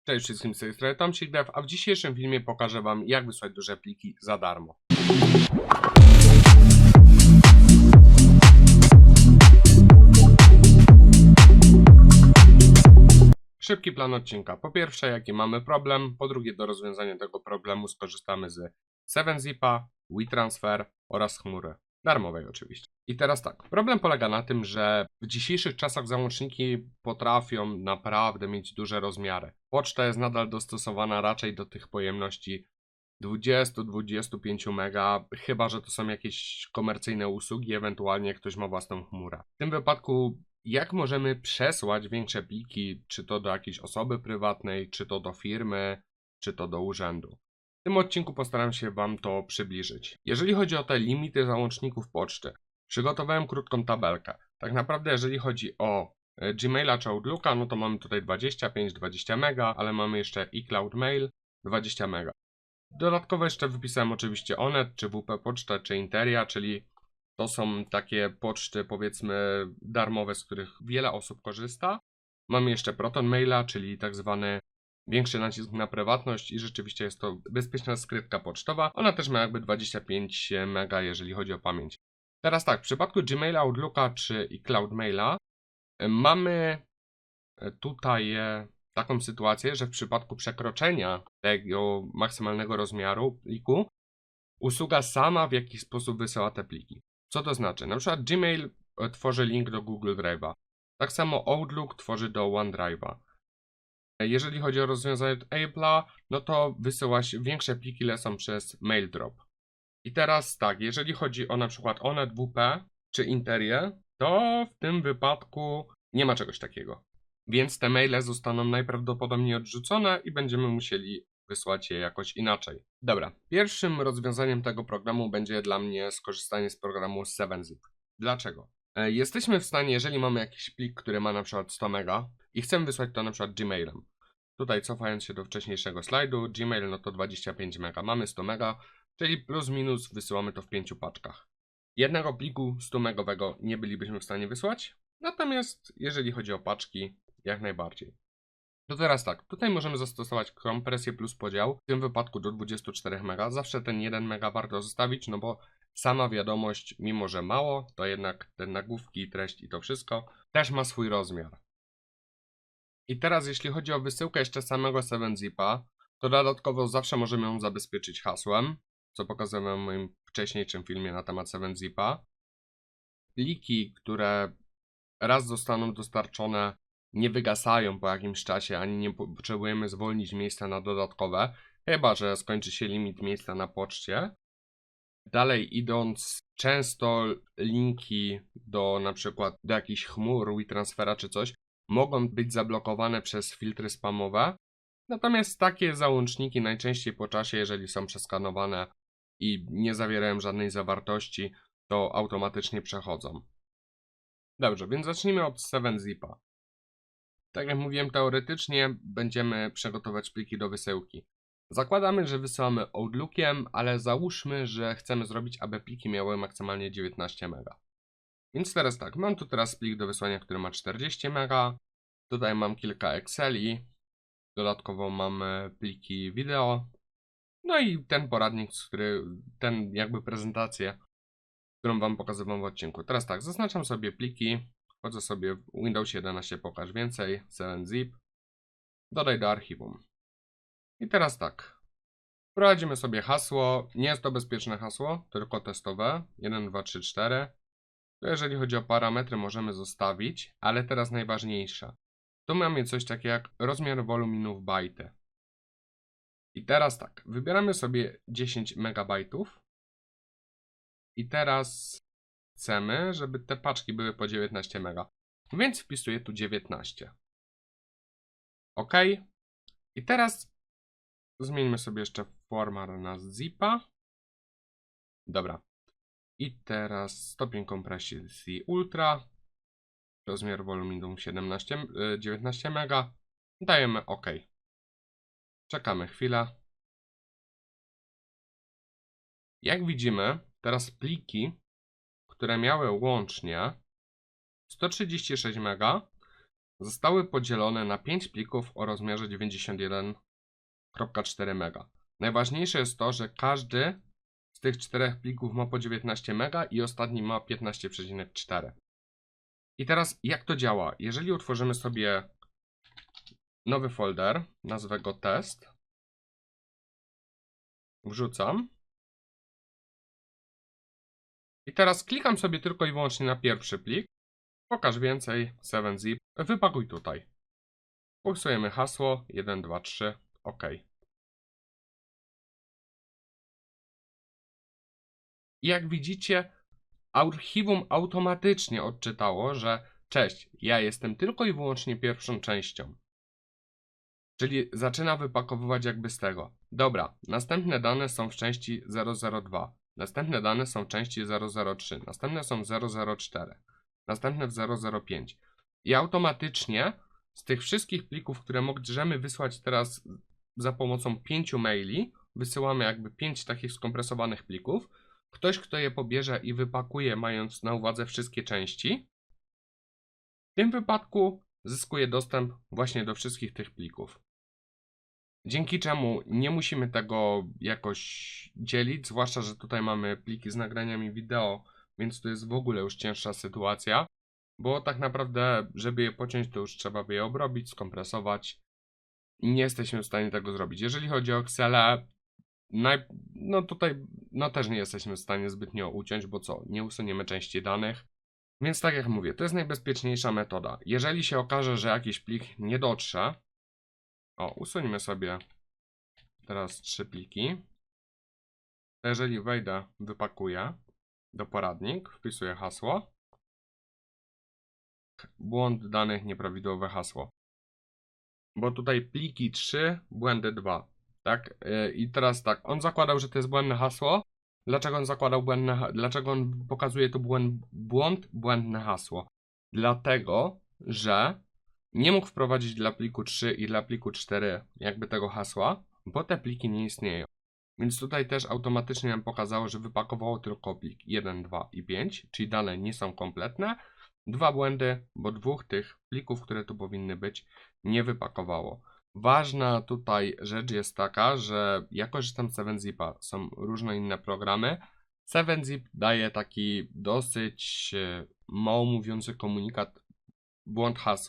Cześć wszystkim, z tej strony Tomsik Dev, a w dzisiejszym filmie pokażę Wam, jak wysłać duże pliki za darmo. Szybki plan odcinka. Po pierwsze, jaki mamy problem. Po drugie, do rozwiązania tego problemu skorzystamy z 7zipa, WeTransfer oraz chmury. Darmowej oczywiście. I teraz tak, problem polega na tym, że w dzisiejszych czasach załączniki potrafią naprawdę mieć duże rozmiary. Poczta jest nadal dostosowana raczej do tych pojemności 20-25 mega, chyba że to są jakieś komercyjne usługi, ewentualnie ktoś ma własną chmurę. W tym wypadku jak możemy przesłać większe pliki, czy to do jakiejś osoby prywatnej, czy to do firmy, czy to do urzędu. W tym odcinku postaram się Wam to przybliżyć. Jeżeli chodzi o te limity załączników poczty, przygotowałem krótką tabelkę. Tak naprawdę jeżeli chodzi o Gmaila czy Outlooka, no to mamy tutaj 25-20 mega, ale mamy jeszcze iCloud Mail 20 mega. Dodatkowo jeszcze wypisałem oczywiście Onet, czy WP Pocztę, czy Interia, czyli to są takie poczty, powiedzmy, darmowe, z których wiele osób korzysta. Mamy jeszcze Proton Maila, czyli tak zwany większy nacisk na prywatność i rzeczywiście jest to bezpieczna skrytka pocztowa. Ona też ma jakby 25 mega, jeżeli chodzi o pamięć. Teraz tak, w przypadku Gmaila, Outlooka czy iCloud Maila mamy tutaj taką sytuację, że w przypadku przekroczenia tego maksymalnego rozmiaru pliku usługa sama w jakiś sposób wysyła te pliki. Co to znaczy? Na przykład Gmail tworzy link do Google Drive'a. Tak samo Outlook tworzy do OneDrive'a. Jeżeli chodzi o rozwiązanie od Apple'a, no to wysyła się większe pliki lecą przez MailDrop. I teraz tak, jeżeli chodzi o na przykład Onet, WP czy Interię, to w tym wypadku nie ma czegoś takiego. Więc te maile zostaną najprawdopodobniej odrzucone i będziemy musieli wysłać je jakoś inaczej. Dobra, pierwszym rozwiązaniem tego programu będzie dla mnie skorzystanie z programu 7zip. Dlaczego? Jesteśmy w stanie, jeżeli mamy jakiś plik, który ma na przykład 100 mega i chcemy wysłać to na przykład Gmailem. Tutaj cofając się do wcześniejszego slajdu, Gmail no to 25 mega, mamy 100 mega, czyli plus minus wysyłamy to w 5 paczkach. Jednego pliku 100 megowego nie bylibyśmy w stanie wysłać, natomiast jeżeli chodzi o paczki, jak najbardziej. To teraz tak, tutaj możemy zastosować kompresję plus podział, w tym wypadku do 24 mega. Zawsze ten 1 mega warto zostawić, no bo sama wiadomość, mimo że mało, to jednak te nagłówki, treść i to wszystko też ma swój rozmiar. I teraz jeśli chodzi o wysyłkę jeszcze samego 7zipa, to dodatkowo zawsze możemy ją zabezpieczyć hasłem, co pokazałem w moim wcześniejszym filmie na temat 7zipa. Pliki, które raz zostaną dostarczone, nie wygasają po jakimś czasie, ani nie potrzebujemy zwolnić miejsca na dodatkowe, chyba że skończy się limit miejsca na poczcie. Dalej idąc, często linki do na przykład do jakichś chmur, WeTransfera czy coś, mogą być zablokowane przez filtry spamowe. Natomiast takie załączniki najczęściej po czasie, jeżeli są przeskanowane i nie zawierają żadnej zawartości, to automatycznie przechodzą. Dobrze, więc zacznijmy od 7zipa. Tak jak mówiłem, teoretycznie będziemy przygotować pliki do wysyłki. Zakładamy, że wysyłamy Outlookiem, ale załóżmy, że chcemy zrobić, aby pliki miały maksymalnie 19 mega. Więc teraz tak, mam tu teraz plik do wysłania, który ma 40 mega. Tutaj mam kilka Exceli. Dodatkowo mam pliki wideo. No i ten poradnik, ten jakby prezentację, którą Wam pokazywałem w odcinku. Teraz tak, zaznaczam sobie pliki. Wchodzę sobie w Windows 11, pokaż więcej, 7zip, dodaj do archiwum. I teraz tak, wprowadzimy sobie hasło, nie jest to bezpieczne hasło, tylko testowe, 1, 2, 3, 4. To jeżeli chodzi o parametry możemy zostawić, ale teraz najważniejsze. Tu mamy coś takiego jak rozmiar woluminów bajty. I teraz tak, wybieramy sobie 10 megabajtów. I teraz chcemy, żeby te paczki były po 19 mega. Więc wpisuję tu 19. OK. I teraz zmieńmy sobie jeszcze format na zipa. Dobra. I teraz stopień kompresji ultra. Rozmiar woluminu 19 mega. Dajemy OK. Czekamy chwilę. Jak widzimy, teraz pliki, które miały łącznie 136 mega, zostały podzielone na 5 plików o rozmiarze 91,4 MB. Najważniejsze jest to, że każdy z tych 4 plików ma po 19 MB i ostatni ma 15,4. I teraz jak to działa? Jeżeli utworzymy sobie nowy folder, nazwę go test, wrzucam i teraz klikam sobie tylko i wyłącznie na pierwszy plik, pokaż więcej, 7zip, wypakuj tutaj. Wpisujemy hasło 1, 2, 3, OK. I jak widzicie, archiwum automatycznie odczytało, że cześć, ja jestem tylko i wyłącznie pierwszą częścią. Czyli zaczyna wypakowywać jakby z tego. Dobra, następne dane są w części 002, następne dane są w części 003, następne są w 004, następne w 005. I automatycznie z tych wszystkich plików, które możemy wysłać teraz za pomocą 5 maili, wysyłamy jakby 5 takich skompresowanych plików. Ktoś, kto je pobierze i wypakuje, mając na uwadze wszystkie części, w tym wypadku zyskuje dostęp właśnie do wszystkich tych plików. Dzięki czemu nie musimy tego jakoś dzielić, zwłaszcza, że tutaj mamy pliki z nagraniami wideo, więc to jest w ogóle już cięższa sytuacja, bo tak naprawdę, żeby je pociąć, to już trzeba by je obrobić, skompresować. Nie jesteśmy w stanie tego zrobić. Jeżeli chodzi o Excel, no tutaj też nie jesteśmy w stanie zbytnio uciąć, bo co, nie usuniemy części danych. Więc tak jak mówię, to jest najbezpieczniejsza metoda. Jeżeli się okaże, że jakiś plik nie dotrze, usuńmy sobie teraz 3 pliki. To jeżeli wejdę, wypakuję do poradnik, wpisuję hasło. Błąd danych, nieprawidłowe hasło. Bo tutaj pliki 3, błędy 2. Tak? I teraz tak, on zakładał, że to jest błędne hasło. Dlaczego on zakładał dlaczego on pokazuje tu błędne hasło? Dlatego, że nie mógł wprowadzić dla pliku 3 i dla pliku 4 jakby tego hasła, bo te pliki nie istnieją. Więc tutaj też automatycznie nam pokazało, że wypakowało tylko plik 1, 2 i 5, czyli dane nie są kompletne. 2 błędy, bo 2 tych plików, które tu powinny być, nie wypakowało. Ważna tutaj rzecz jest taka, że ja korzystam z 7zipa, są różne inne programy. 7zip daje taki dosyć mało mówiący komunikat,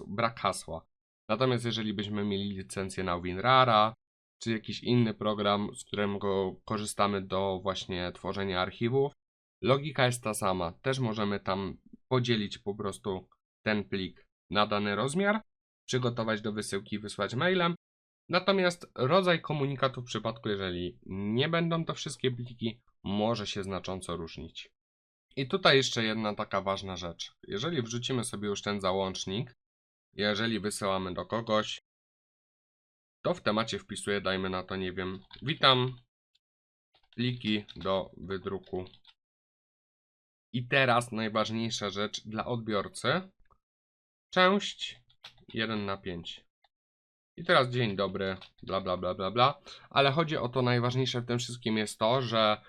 brak hasła. Natomiast jeżeli byśmy mieli licencję na WinRAR, czy jakiś inny program, z którego korzystamy do właśnie tworzenia archiwów, logika jest ta sama. Też możemy tam podzielić po prostu ten plik na dany rozmiar, przygotować do wysyłki i wysłać mailem. Natomiast rodzaj komunikatu w przypadku, jeżeli nie będą to wszystkie pliki, może się znacząco różnić. I tutaj jeszcze jedna taka ważna rzecz. Jeżeli wrzucimy sobie już ten załącznik, jeżeli wysyłamy do kogoś, to w temacie wpisuję, dajmy na to, nie wiem, witam, pliki do wydruku. I teraz najważniejsza rzecz dla odbiorcy, część 1/5. I teraz dzień dobry, bla bla bla bla bla, ale chodzi o to, najważniejsze w tym wszystkim jest to, że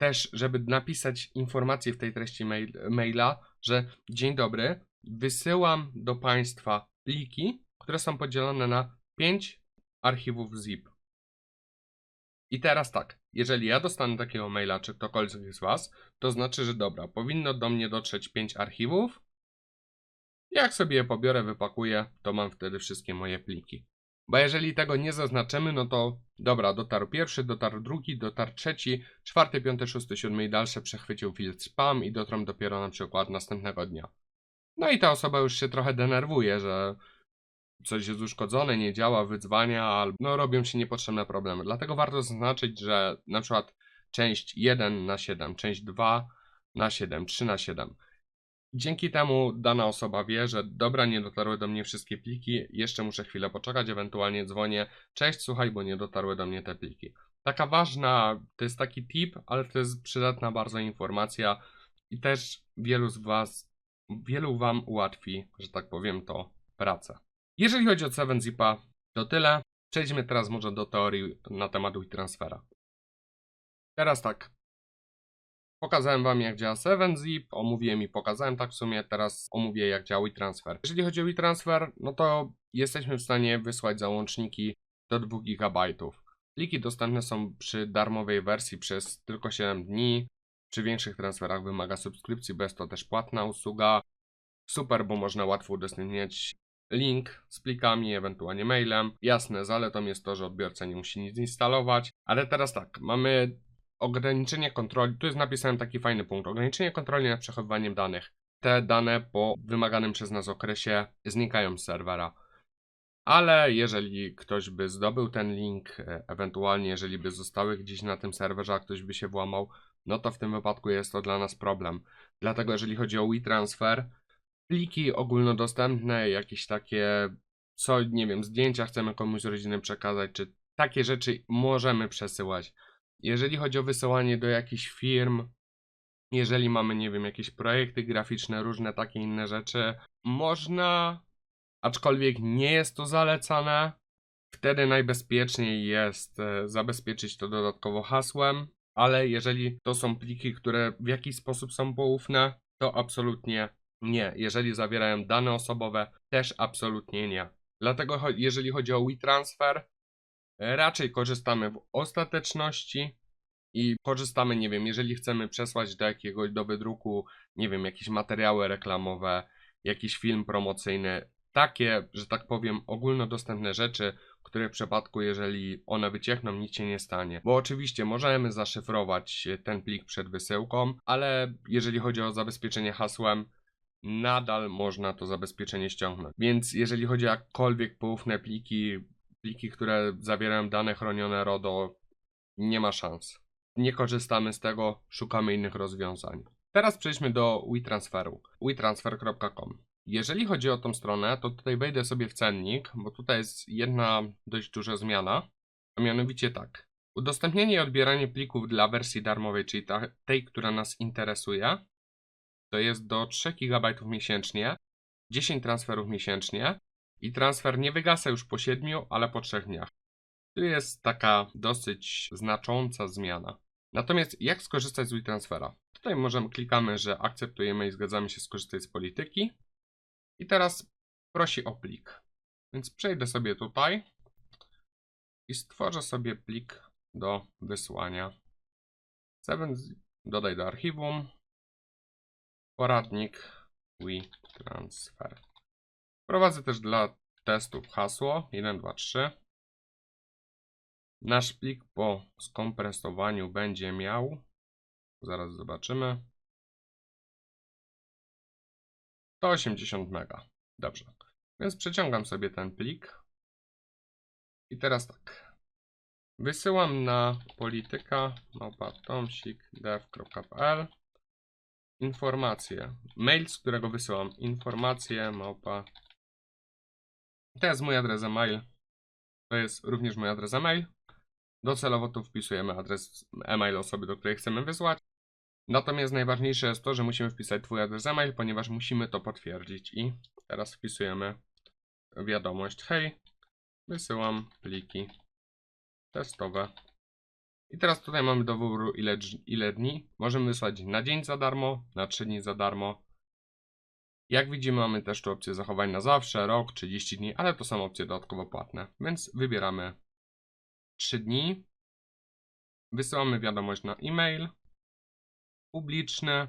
też, żeby napisać informację w tej treści maila, że dzień dobry, wysyłam do Państwa pliki, które są podzielone na 5 archiwów zip. I teraz tak, jeżeli ja dostanę takiego maila, czy ktokolwiek z Was, to znaczy, że dobra, powinno do mnie dotrzeć 5 archiwów. Jak sobie je pobiorę, wypakuję, to mam wtedy wszystkie moje pliki. Bo jeżeli tego nie zaznaczymy, no to dobra, dotarł pierwszy, dotarł drugi, dotarł trzeci, 4, 5, 6, 7 i dalsze przechwycił filtr spam i dotrą dopiero na przykład następnego dnia. No i ta osoba już się trochę denerwuje, że coś jest uszkodzone, nie działa, wydzwania, albo robią się niepotrzebne problemy. Dlatego warto zaznaczyć, że na przykład część 1/7, część 2/7, 3/7. Dzięki temu dana osoba wie, że dobra, nie dotarły do mnie wszystkie pliki, jeszcze muszę chwilę poczekać, ewentualnie dzwonię, cześć, słuchaj, bo nie dotarły do mnie te pliki. Taka ważna, to jest taki tip, ale to jest przydatna bardzo informacja i też wielu Wam ułatwi, że tak powiem, to pracę. Jeżeli chodzi o 7zipa, to tyle. Przejdźmy teraz może do teorii na temat WeTransfera. Teraz tak. Pokazałem wam jak działa 7zip, omówiłem i pokazałem tak w sumie, teraz omówię jak działa WeTransfer. Jeżeli chodzi o WeTransfer, no to jesteśmy w stanie wysłać załączniki do 2 GB. Pliki dostępne są przy darmowej wersji przez tylko 7 dni. Przy większych transferach wymaga subskrypcji, bo jest to też płatna usługa. Super, bo można łatwo udostępniać link z plikami, ewentualnie mailem. Jasne, zaletą jest to, że odbiorca nie musi nic instalować. Ale teraz tak, mamy ograniczenie kontroli. Tu jest napisałem taki fajny punkt. Ograniczenie kontroli nad przechowywaniem danych. Te dane po wymaganym przez nas okresie znikają z serwera. Ale jeżeli ktoś by zdobył ten link, ewentualnie jeżeli by zostały gdzieś na tym serwerze, a ktoś by się włamał, no to w tym wypadku jest to dla nas problem. Dlatego jeżeli chodzi o WeTransfer, pliki ogólnodostępne, jakieś takie, co nie wiem, zdjęcia chcemy komuś z rodziny przekazać, czy takie rzeczy możemy przesyłać. Jeżeli chodzi o wysyłanie do jakichś firm, jeżeli mamy, nie wiem, jakieś projekty graficzne, różne takie inne rzeczy, można, aczkolwiek nie jest to zalecane. Wtedy najbezpieczniej jest zabezpieczyć to dodatkowo hasłem, ale jeżeli to są pliki, które w jakiś sposób są poufne, to absolutnie nie. Jeżeli zawierają dane osobowe, też absolutnie nie. Dlatego jeżeli chodzi o WeTransfer, raczej korzystamy w ostateczności i korzystamy, nie wiem, jeżeli chcemy przesłać do wydruku, nie wiem, jakieś materiały reklamowe, jakiś film promocyjny, takie, że tak powiem, ogólnodostępne rzeczy, które w przypadku, jeżeli one wyciekną, nic się nie stanie. Bo oczywiście możemy zaszyfrować ten plik przed wysyłką, ale jeżeli chodzi o zabezpieczenie hasłem, nadal można to zabezpieczenie ściągnąć. Więc jeżeli chodzi o jakkolwiek poufne pliki, które zawierają dane chronione RODO, nie ma szans. Nie korzystamy z tego, szukamy innych rozwiązań. Teraz przejdźmy do WeTransferu. WeTransfer.com. Jeżeli chodzi o tą stronę, to tutaj wejdę sobie w cennik, bo tutaj jest jedna dość duża zmiana. A mianowicie tak. Udostępnienie i odbieranie plików dla wersji darmowej, czyli tej, która nas interesuje, to jest do 3 GB miesięcznie, 10 transferów miesięcznie i transfer nie wygasa już po 7, ale po 3 dniach. Tu jest taka dosyć znacząca zmiana. Natomiast jak skorzystać z WeTransfera? Tutaj klikamy, że akceptujemy i zgadzamy się skorzystać z polityki. I teraz prosi o plik. Więc przejdę sobie tutaj i stworzę sobie plik do wysłania. 7, dodaj do archiwum. Poradnik WeTransfer. Wprowadzę też dla testów hasło 1, 2, 3. Nasz plik po skompresowaniu będzie miał, zaraz zobaczymy, 180 MB. Dobrze, więc przeciągam sobie ten plik. I teraz tak. Wysyłam na polityka@tomsikdev.pl informacje. Mail, z którego wysyłam informacje To jest mój adres e-mail. To jest również mój adres e-mail. Docelowo tu wpisujemy adres e-mail osoby, do której chcemy wysłać. Natomiast najważniejsze jest to, że musimy wpisać twój adres e-mail, ponieważ musimy to potwierdzić. I teraz wpisujemy wiadomość: hej, wysyłam pliki testowe. I teraz tutaj mamy do wyboru ile dni. Możemy wysłać na dzień za darmo, na 3 dni za darmo. Jak widzimy, mamy też tu opcję zachowań na zawsze, rok, 30 dni, ale to są opcje dodatkowo płatne. Więc wybieramy 3 dni. Wysyłamy wiadomość na e-mail publiczny.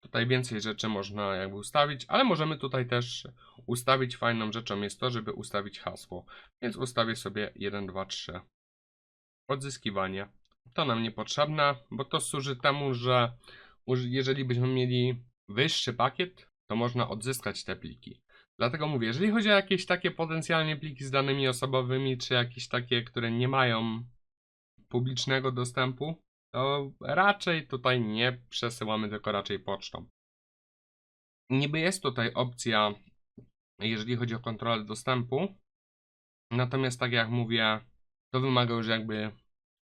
Tutaj więcej rzeczy można jakby ustawić, ale możemy tutaj też ustawić, fajną rzeczą jest to, żeby ustawić hasło. Więc ustawię sobie 1, 2, 3. Odzyskiwanie. To nam niepotrzebne, bo to służy temu, że jeżeli byśmy mieli wyższy pakiet, to można odzyskać te pliki. Dlatego mówię, jeżeli chodzi o jakieś takie potencjalnie pliki z danymi osobowymi, czy jakieś takie, które nie mają publicznego dostępu, to raczej tutaj nie przesyłamy, tylko raczej pocztą. Niby jest tutaj opcja, jeżeli chodzi o kontrolę dostępu, natomiast tak jak mówię, to wymaga już jakby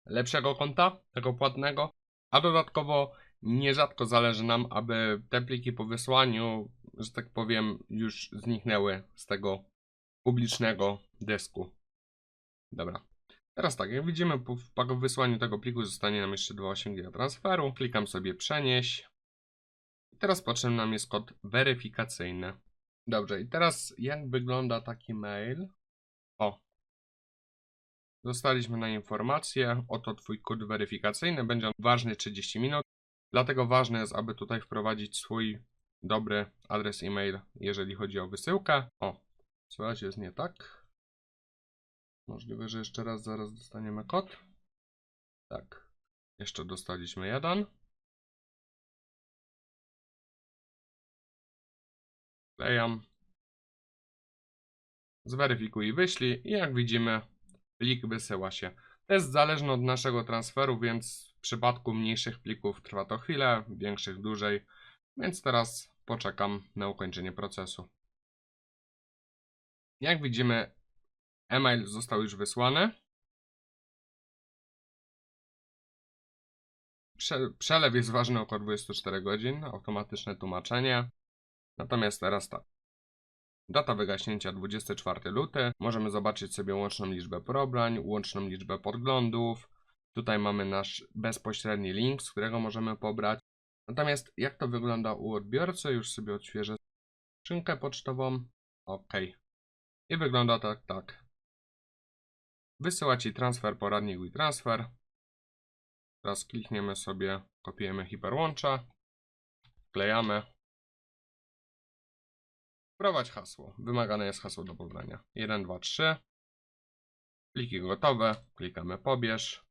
lepszego konta, tego płatnego, a dodatkowo nierzadko zależy nam, aby te pliki po wysłaniu, że tak powiem, już zniknęły z tego publicznego dysku. Dobra. Teraz tak, jak widzimy, po wysłaniu tego pliku zostanie nam jeszcze 2,8 GB transferu. Klikam sobie przenieść. I teraz potrzebny nam jest kod weryfikacyjny. Dobrze, i teraz jak wygląda taki mail? O, dostaliśmy na informację, oto Twój kod weryfikacyjny, będzie on ważny 30 minut. Dlatego ważne jest, aby tutaj wprowadzić swój dobry adres e-mail, jeżeli chodzi o wysyłkę. O, coś jest nie tak. Możliwe, że jeszcze raz zaraz dostaniemy kod. Tak, jeszcze dostaliśmy jeden. Wklejam. Zweryfikuj i wyślij. I jak widzimy, plik wysyła się. To jest zależne od naszego transferu, więc w przypadku mniejszych plików trwa to chwilę, większych dłużej. Więc teraz poczekam na ukończenie procesu. Jak widzimy, e-mail został już wysłany. Przelew jest ważny około 24 godzin, automatyczne tłumaczenie. Natomiast teraz tak. Data wygaśnięcia 24 luty. Możemy zobaczyć sobie łączną liczbę pobrań, łączną liczbę podglądów. Tutaj mamy nasz bezpośredni link, z którego możemy pobrać. Natomiast jak to wygląda u odbiorcy? Już sobie odświeżę skrzynkę pocztową. OK. I wygląda tak. Wysyła Ci transfer, poradnik WeTransfer. Teraz klikniemy sobie, kopiujemy hiperłącza, wklejamy. Wprowadź hasło. Wymagane jest hasło do pobrania. 1, 2, 3. Pliki gotowe. Klikamy pobierz.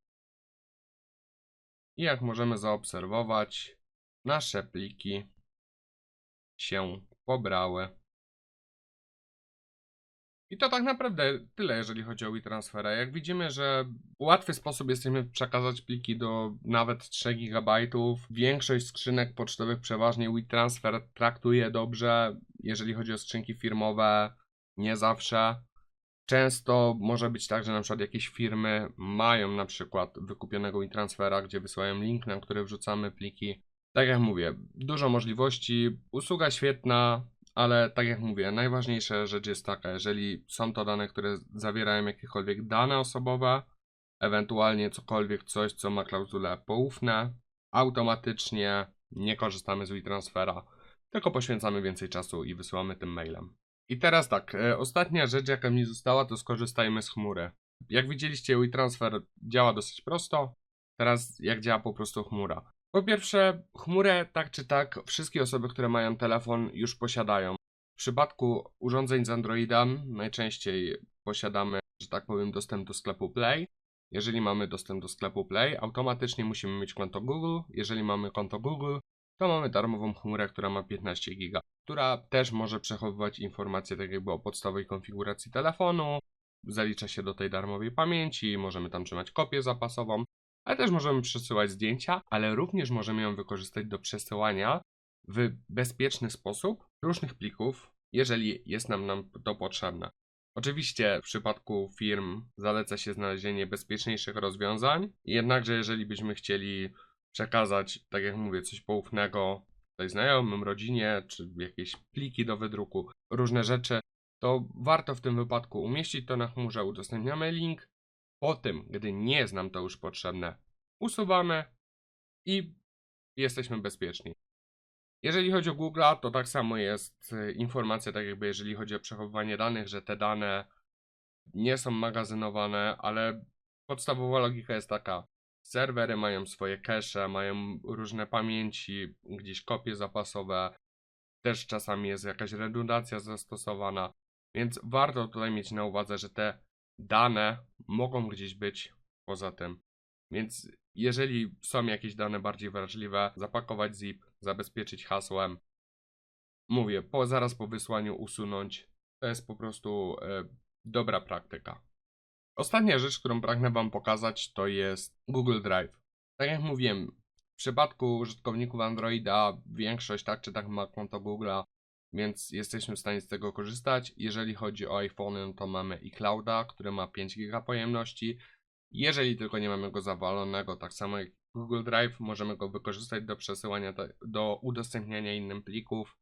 I jak możemy zaobserwować, nasze pliki się pobrały. I to tak naprawdę tyle, jeżeli chodzi o WeTransfera. Jak widzimy, że w łatwy sposób jesteśmy przekazać pliki do nawet 3 GB. Większość skrzynek pocztowych przeważnie WeTransfer traktuje dobrze. Jeżeli chodzi o skrzynki firmowe, nie zawsze. Często może być tak, że na przykład jakieś firmy mają na przykład wykupionego WeTransfera, gdzie wysyłają link, na który wrzucamy pliki. Tak jak mówię, dużo możliwości, usługa świetna, ale tak jak mówię, najważniejsza rzecz jest taka, jeżeli są to dane, które zawierają jakiekolwiek dane osobowe, ewentualnie coś, co ma klauzule poufne, automatycznie nie korzystamy z WeTransfera, tylko poświęcamy więcej czasu i wysyłamy tym mailem. I teraz tak, ostatnia rzecz jaka mi została, to skorzystajmy z chmury. Jak widzieliście, WeTransfer działa dosyć prosto, teraz jak działa po prostu chmura. Po pierwsze, chmurę tak czy tak wszystkie osoby, które mają telefon, już posiadają. W przypadku urządzeń z Androidem najczęściej posiadamy, że tak powiem, dostęp do sklepu Play. Jeżeli mamy dostęp do sklepu Play, automatycznie musimy mieć konto Google. Jeżeli mamy konto Google, to mamy darmową chmurę, która ma 15 GB, która też może przechowywać informacje tak jakby o podstawowej konfiguracji telefonu. Zalicza się do tej darmowej pamięci, możemy tam trzymać kopię zapasową. Ale też możemy przesyłać zdjęcia, ale również możemy ją wykorzystać do przesyłania w bezpieczny sposób różnych plików, jeżeli jest nam to potrzebne. Oczywiście w przypadku firm zaleca się znalezienie bezpieczniejszych rozwiązań, jednakże jeżeli byśmy chcieli przekazać, tak jak mówię, coś poufnego tutaj znajomym, rodzinie, czy jakieś pliki do wydruku, różne rzeczy, to warto w tym wypadku umieścić to na chmurze, udostępniamy link. Po tym, gdy nie jest nam to już potrzebne, usuwamy i jesteśmy bezpieczni. Jeżeli chodzi o Google'a, to tak samo jest informacja, tak jakby jeżeli chodzi o przechowywanie danych, że te dane nie są magazynowane, ale podstawowa logika jest taka. Serwery mają swoje cache, mają różne pamięci, gdzieś kopie zapasowe, też czasami jest jakaś redundancja zastosowana, więc warto tutaj mieć na uwadze, że te dane mogą gdzieś być poza tym. Więc jeżeli są jakieś dane bardziej wrażliwe, zapakować zip, zabezpieczyć hasłem. Mówię, zaraz po wysłaniu usunąć. To jest po prostu dobra praktyka. Ostatnia rzecz, którą pragnę Wam pokazać, to jest Google Drive. Tak jak mówiłem, w przypadku użytkowników Androida większość tak czy tak ma konto Google'a, więc jesteśmy w stanie z tego korzystać. Jeżeli chodzi o iPhone, to mamy iClouda, który ma 5 GB pojemności. Jeżeli tylko nie mamy go zawalonego, tak samo jak Google Drive, możemy go wykorzystać do przesyłania, do udostępniania innym plików.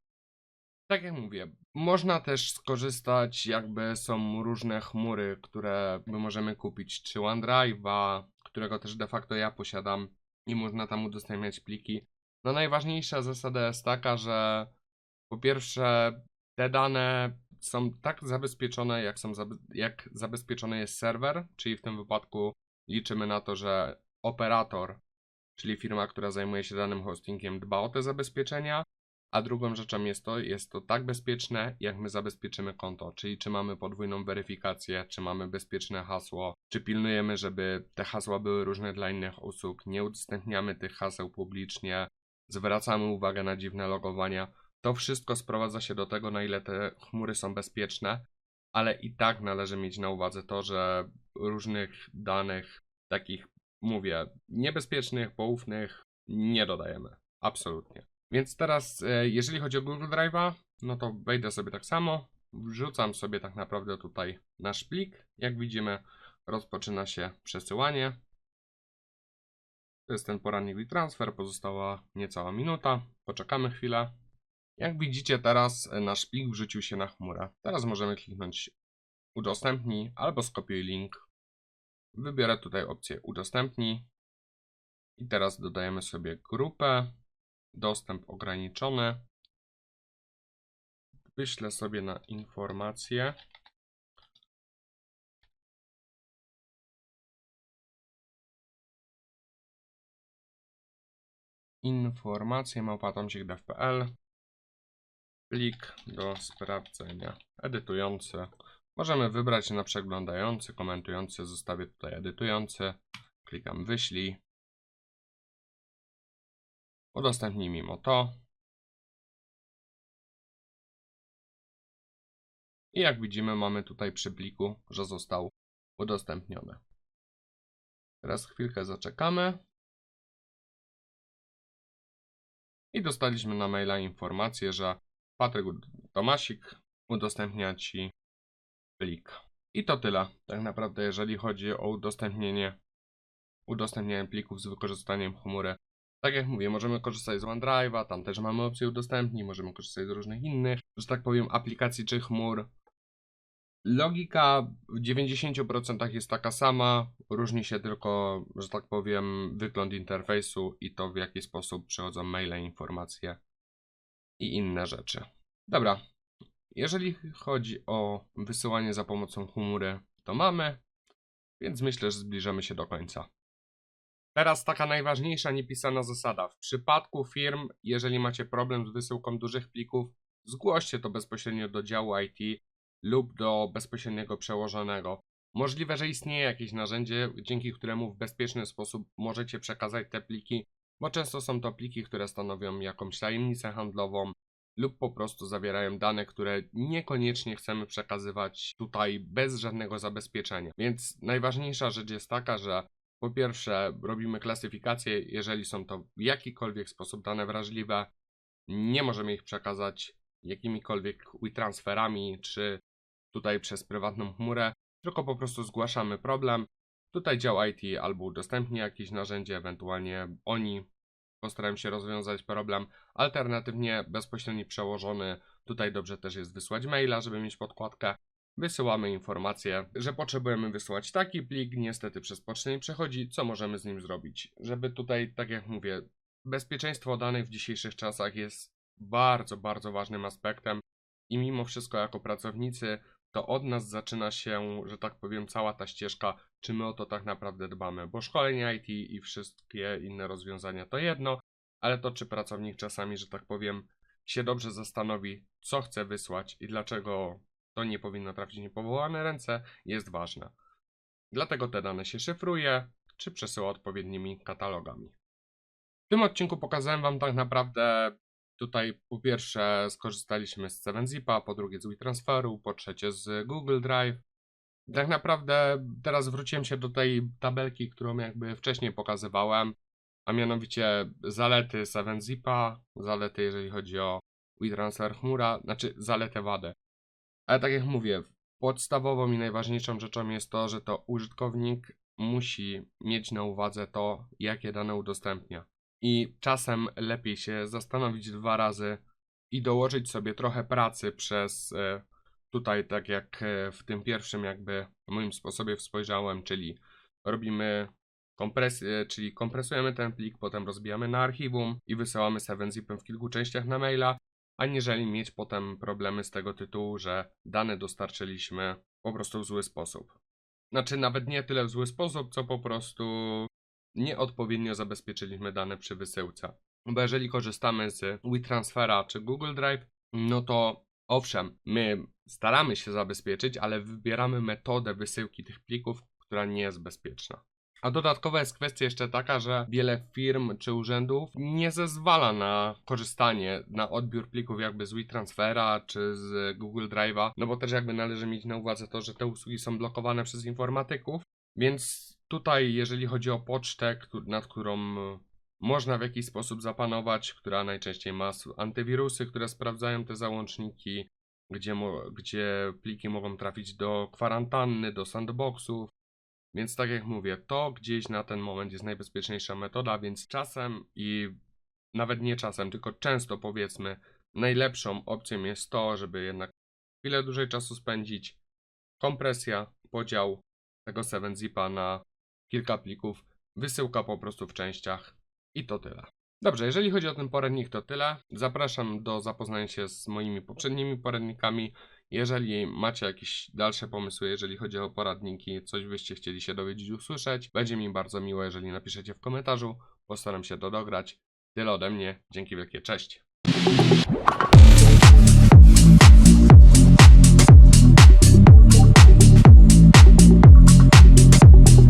Tak jak mówię, można też skorzystać, jakby są różne chmury, które my możemy kupić, czy OneDrive'a, którego też de facto ja posiadam i można tam udostępniać pliki. No najważniejsza zasada jest taka, że po pierwsze te dane są tak zabezpieczone, jak zabezpieczony jest serwer, czyli w tym wypadku liczymy na to, że operator, czyli firma, która zajmuje się danym hostingiem, dba o te zabezpieczenia. A drugą rzeczą jest to tak bezpieczne, jak my zabezpieczymy konto, czyli czy mamy podwójną weryfikację, czy mamy bezpieczne hasło, czy pilnujemy, żeby te hasła były różne dla innych usług, nie udostępniamy tych haseł publicznie, zwracamy uwagę na dziwne logowania. To wszystko sprowadza się do tego, na ile te chmury są bezpieczne, ale i tak należy mieć na uwadze to, że różnych danych, takich mówię, niebezpiecznych, poufnych, nie dodajemy. Absolutnie. Więc teraz, jeżeli chodzi o Google Drive'a, no to wejdę sobie tak samo, wrzucam sobie tak naprawdę tutaj nasz plik. Jak widzimy, rozpoczyna się przesyłanie. To jest ten porannik WeTransfer, pozostała niecała minuta. Poczekamy chwilę. Jak widzicie, teraz nasz plik wrzucił się na chmurę. Teraz możemy kliknąć udostępnij albo skopiuj link. Wybiorę tutaj opcję udostępnij. I teraz dodajemy sobie grupę. Dostęp ograniczony. Wyślę sobie na informacje. Informacje małpa.tomsikdev.pl. Plik do sprawdzenia. Edytujący. Możemy wybrać na przeglądający, komentujący. Zostawię tutaj edytujący. Klikam wyślij. Udostępnij mimo to. I jak widzimy, mamy tutaj przy pliku, że został udostępniony. Teraz chwilkę zaczekamy. I dostaliśmy na maila informację, że Patryk Tomasik udostępnia Ci plik. I to tyle. Tak naprawdę, jeżeli chodzi o udostępnianie plików z wykorzystaniem chmury. Tak jak mówię, możemy korzystać z OneDrive'a, tam też mamy opcję udostępnij, możemy korzystać z różnych innych, że tak powiem, aplikacji czy chmur. Logika w 90% jest taka sama, różni się tylko, że tak powiem, wygląd interfejsu i to, w jaki sposób przychodzą maile, informacje i inne rzeczy. Dobra, jeżeli chodzi o wysyłanie za pomocą chmury, to mamy, więc myślę, że zbliżamy się do końca. Teraz taka najważniejsza niepisana zasada. W przypadku firm, jeżeli macie problem z wysyłką dużych plików, zgłoście to bezpośrednio do działu IT lub do bezpośredniego przełożonego. Możliwe, że istnieje jakieś narzędzie, dzięki któremu w bezpieczny sposób możecie przekazać te pliki, bo często są to pliki, które stanowią jakąś tajemnicę handlową lub po prostu zawierają dane, które niekoniecznie chcemy przekazywać tutaj bez żadnego zabezpieczenia. Więc najważniejsza rzecz jest taka, że po pierwsze robimy klasyfikację, jeżeli są to w jakikolwiek sposób dane wrażliwe, nie możemy ich przekazać jakimikolwiek WeTransferami czy tutaj przez prywatną chmurę, tylko po prostu zgłaszamy problem. Tutaj dział IT albo udostępni jakieś narzędzie, ewentualnie oni postarają się rozwiązać problem. Alternatywnie bezpośredni przełożony, tutaj dobrze też jest wysłać maila, żeby mieć podkładkę. Wysyłamy informację, że potrzebujemy wysłać taki plik, niestety przez pocztę nie przechodzi, co możemy z nim zrobić. Żeby tutaj, tak jak mówię, bezpieczeństwo danych w dzisiejszych czasach jest bardzo, bardzo ważnym aspektem i mimo wszystko jako pracownicy to od nas zaczyna się, że tak powiem, cała ta ścieżka, czy my o to tak naprawdę dbamy, bo szkolenie IT i wszystkie inne rozwiązania to jedno, ale to czy pracownik czasami, że tak powiem, się dobrze zastanowi, co chce wysłać i dlaczego to nie powinno trafić w niepowołane ręce, jest ważne. Dlatego te dane się szyfruje, czy przesyła odpowiednimi katalogami. W tym odcinku pokazałem Wam tak naprawdę, tutaj po pierwsze skorzystaliśmy z 7zipa, po drugie z WeTransferu, po trzecie z Google Drive. Tak naprawdę teraz wróciłem się do tej tabelki, którą jakby wcześniej pokazywałem, a mianowicie zalety 7zipa, zalety jeżeli chodzi o WeTransfer chmura, znaczy zalety wady. Ale tak jak mówię, podstawową i najważniejszą rzeczą jest to, że to użytkownik musi mieć na uwadze to, jakie dane udostępnia. I czasem lepiej się zastanowić 2 razy, i dołożyć sobie trochę pracy przez tutaj, tak jak w tym pierwszym jakby moim sposobie spojrzałem, czyli robimy kompresję, czyli kompresujemy ten plik, potem rozbijamy na archiwum i wysyłamy 7-zipem w kilku częściach na maila, aniżeli mieć potem problemy z tego tytułu, że dane dostarczyliśmy po prostu w zły sposób. Znaczy nawet nie tyle w zły sposób, co po prostu nieodpowiednio zabezpieczyliśmy dane przy wysyłce. Bo jeżeli korzystamy z WeTransfera czy Google Drive, no to owszem, my staramy się zabezpieczyć, ale wybieramy metodę wysyłki tych plików, która nie jest bezpieczna. A dodatkowa jest kwestia jeszcze taka, że wiele firm czy urzędów nie zezwala na korzystanie, na odbiór plików jakby z WeTransfera czy z Google Drive'a, no bo też jakby należy mieć na uwadze to, że te usługi są blokowane przez informatyków, więc tutaj jeżeli chodzi o pocztę, nad którą można w jakiś sposób zapanować, która najczęściej ma antywirusy, które sprawdzają te załączniki, gdzie pliki mogą trafić do kwarantanny, do sandboxów. Więc tak jak mówię, to gdzieś na ten moment jest najbezpieczniejsza metoda, więc czasem i nawet nie czasem, tylko często powiedzmy, najlepszą opcją jest to, żeby jednak chwilę dłużej czasu spędzić. Kompresja, podział tego 7-zipa na kilka plików, wysyłka po prostu w częściach i to tyle. Dobrze, jeżeli chodzi o ten poradnik, to tyle. Zapraszam do zapoznania się z moimi poprzednimi poradnikami. Jeżeli macie jakieś dalsze pomysły, jeżeli chodzi o poradniki, coś byście chcieli się dowiedzieć, usłyszeć, będzie mi bardzo miło, jeżeli napiszecie w komentarzu. Postaram się to dograć. Tyle ode mnie. Dzięki wielkie, cześć.